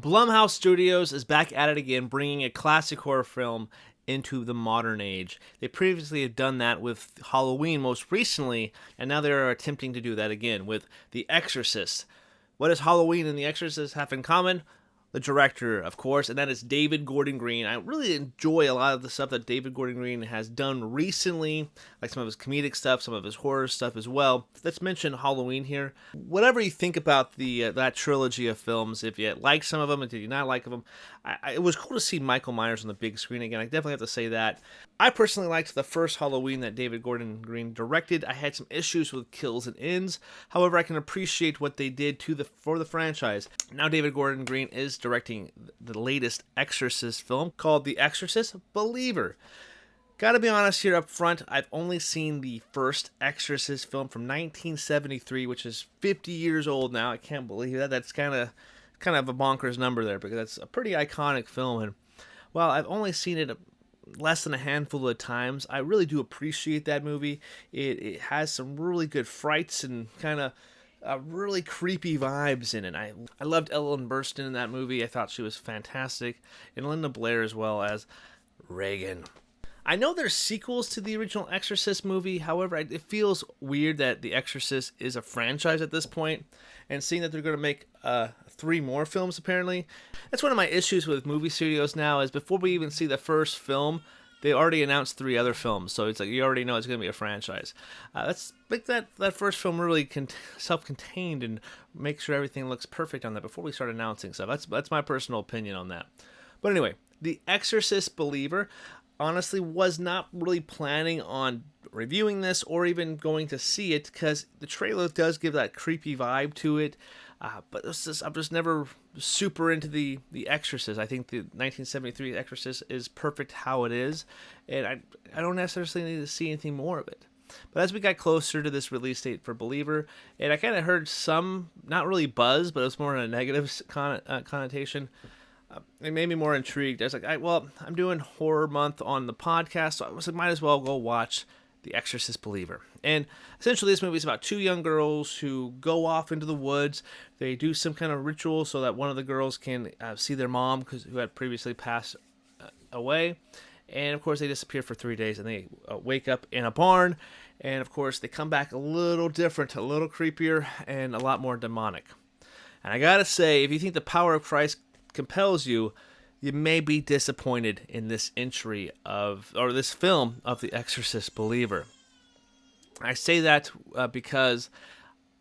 Blumhouse Studios is back at it again, bringing a classic horror film into the modern age. They previously had done that with Halloween most recently, and now they're attempting to do that again with The Exorcist. What does Halloween and The Exorcist have in common? The director, of course, and that is David Gordan Green. I really enjoy a lot of the stuff that David Gordan Green has done recently, like some of his comedic stuff, some of his horror stuff as well. Let's mention Halloween here. Whatever you think about that trilogy of films, if you like some of them and did you not like them, it was cool to see Michael Myers on the big screen again. I definitely have to say that. I personally liked the first Halloween that David Gordan Green directed. I had some issues with kills and ends. However, I can appreciate what they did for the franchise. Now David Gordan Green is directing the latest Exorcist film called The Exorcist Believer. Gotta be honest here up front, I've only seen the first Exorcist film from 1973, which is 50 years old now. I can't believe that. That's kind of a bonkers number there, because that's a pretty iconic film. And while I've only seen it less than a handful of times, I really do appreciate that movie. It has some really good frights and kind of really creepy vibes in it. I loved Ellen Burstyn in that movie. I thought she was fantastic. And Linda Blair as well as Reagan. I know there's sequels to the original Exorcist movie. However, it feels weird that The Exorcist is a franchise at this point. And seeing that they're going to make 3 more films, apparently. That's one of my issues with movie studios now, is before we even see the first film, they already announced 3 other films. So it's like you already know it's going to be a franchise. Let's make that first film really self-contained and make sure everything looks perfect on that before we start announcing stuff. That's my personal opinion on that. But anyway, The Exorcist Believer, honestly was not really planning on reviewing this or even going to see it, because the trailer does give that creepy vibe to it. But I'm just never super into the Exorcist. I think the 1973 Exorcist is perfect how it is, and I don't necessarily need to see anything more of it. But as we got closer to this release date for Believer, and I kind of heard some, not really buzz, but it was more in a negative connotation, it made me more intrigued. I was like, I'm doing horror month on the podcast, so I was like, might as well go watch The Exorcist Believer. And essentially this movie is about 2 young girls who go off into the woods. They do some kind of ritual so that one of the girls can see their mom, who had previously passed away. And of course they disappear for 3 days, and they wake up in a barn. And of course they come back a little different, a little creepier, and a lot more demonic. And I gotta say, if you think the power of Christ compels you, you may be disappointed in this this film of The Exorcist Believer. I say that because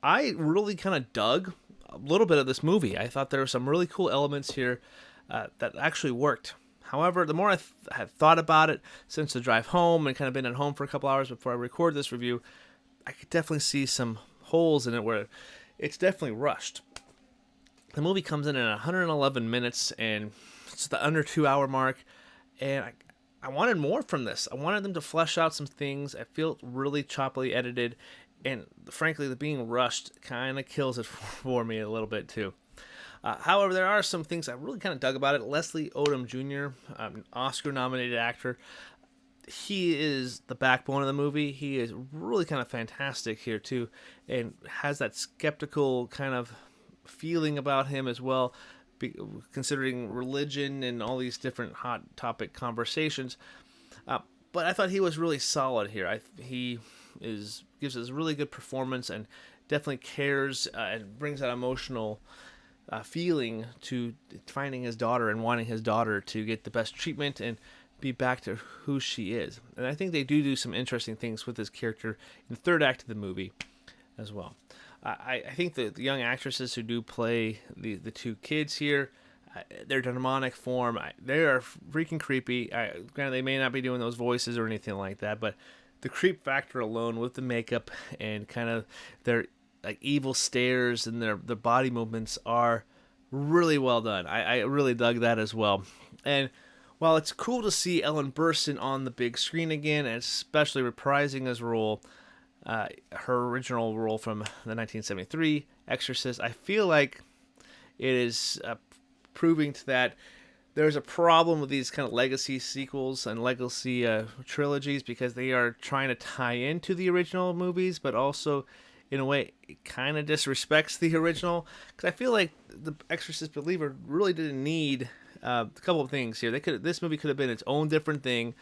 I really kind of dug a little bit of this movie. I thought there were some really cool elements here that actually worked. However, the more I have thought about it since the drive home and kind of been at home for a couple hours before I record this review, I could definitely see some holes in it where it's definitely rushed. The movie comes in at 111 minutes, and it's the under 2-hour mark, and I wanted more from this. I wanted them to flesh out some things. I feel really choppily edited, and frankly, the being rushed kind of kills it for me a little bit too. However, there are some things I really kind of dug about it. Leslie Odom Jr., an Oscar-nominated actor, he is the backbone of the movie. He is really kind of fantastic here too, and has that skeptical kind of feeling about him as well, considering religion and all these different hot topic conversations. But I thought he was really solid here. He gives us a really good performance and definitely cares and brings that emotional feeling to finding his daughter and wanting his daughter to get the best treatment and be back to who she is. And I think they do some interesting things with this character in the third act of the movie as well. I think the young actresses who do play the 2 kids here, their demonic form, they are freaking creepy. Granted, they may not be doing those voices or anything like that, but the creep factor alone with the makeup and kind of their like evil stares and their body movements are really well done. I really dug that as well. And while it's cool to see Ellen Burstyn on the big screen again, and especially reprising his role, her original role from the 1973 Exorcist, I feel like it is proving to that there's a problem with these kind of legacy sequels and legacy trilogies, because they are trying to tie into the original movies, but also in a way, it kind of disrespects the original, because I feel like the Exorcist Believer really didn't need a couple of things here. This movie could have been its own different thing,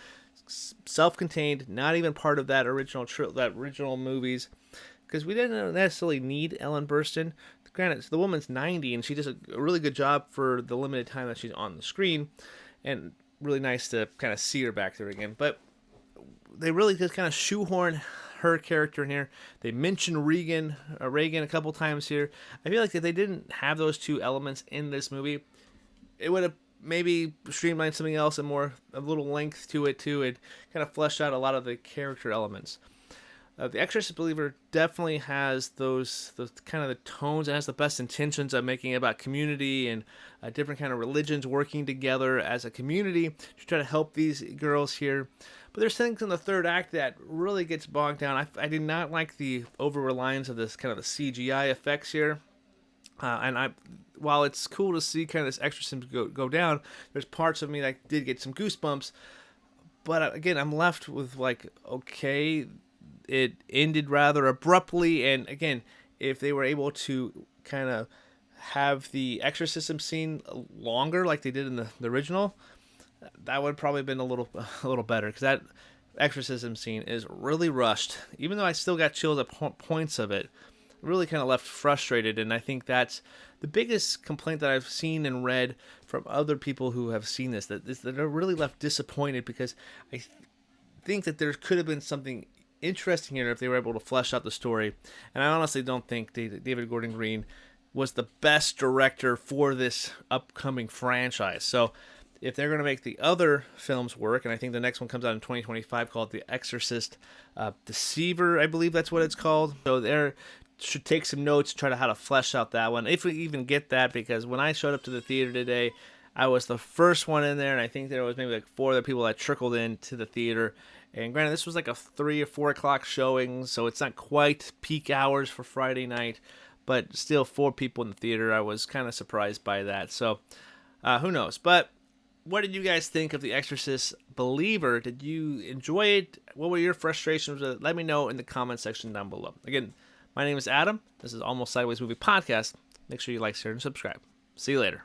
self-contained, not even part of that original movies, because we didn't necessarily need Ellen Burstyn. Granted, the woman's 90 and she does a really good job for the limited time that she's on the screen, and really nice to kind of see her back there again. But they really just kind of shoehorn her character in here. They mention Reagan a couple times here. I feel like if they didn't have those two elements in this movie, it would have maybe streamlined something else and a little length to it too. It kind of fleshed out a lot of the character elements. The Exorcist Believer definitely has those kind of the tones. It has the best intentions of making it about community and different kind of religions working together as a community to try to help these girls here. But there's things in the third act that really gets bogged down. I did not like the over-reliance of this kind of the CGI effects here. While it's cool to see kind of this exorcism go down, there's parts of me that did get some goosebumps. But again, I'm left with like, okay, it ended rather abruptly, and again, if they were able to kind of have the exorcism scene longer like they did in the original, that would probably have been a little better, because that exorcism scene is really rushed. Even though I still got chills at points of it, really kind of left frustrated, and I think that's the biggest complaint that I've seen and read from other people who have seen this, that they're really left disappointed, because I think that there could have been something interesting here if they were able to flesh out the story. And I honestly don't think David Gordan Green was the best director for this upcoming franchise. So if they're going to make the other films work, and I think the next one comes out in 2025 called The Exorcist Deceiver, I believe that's what it's called. So there should take some notes, try to how to flesh out that one, if we even get that, because when I showed up to the theater today, I was the first one in there, and I think there was maybe like 4 other people that trickled into the theater. And granted, this was like a 3 or 4 o'clock showing, so it's not quite peak hours for Friday night, but still 4 people in the theater. I was kind of surprised by that. So who knows? But what did you guys think of The Exorcist Believer? Did you enjoy it? What were your frustrations with it? Let me know in the comment section down below. Again, my name is Adam. This is Almost Sideways Movie Podcast. Make sure you like, share, and subscribe. See you later.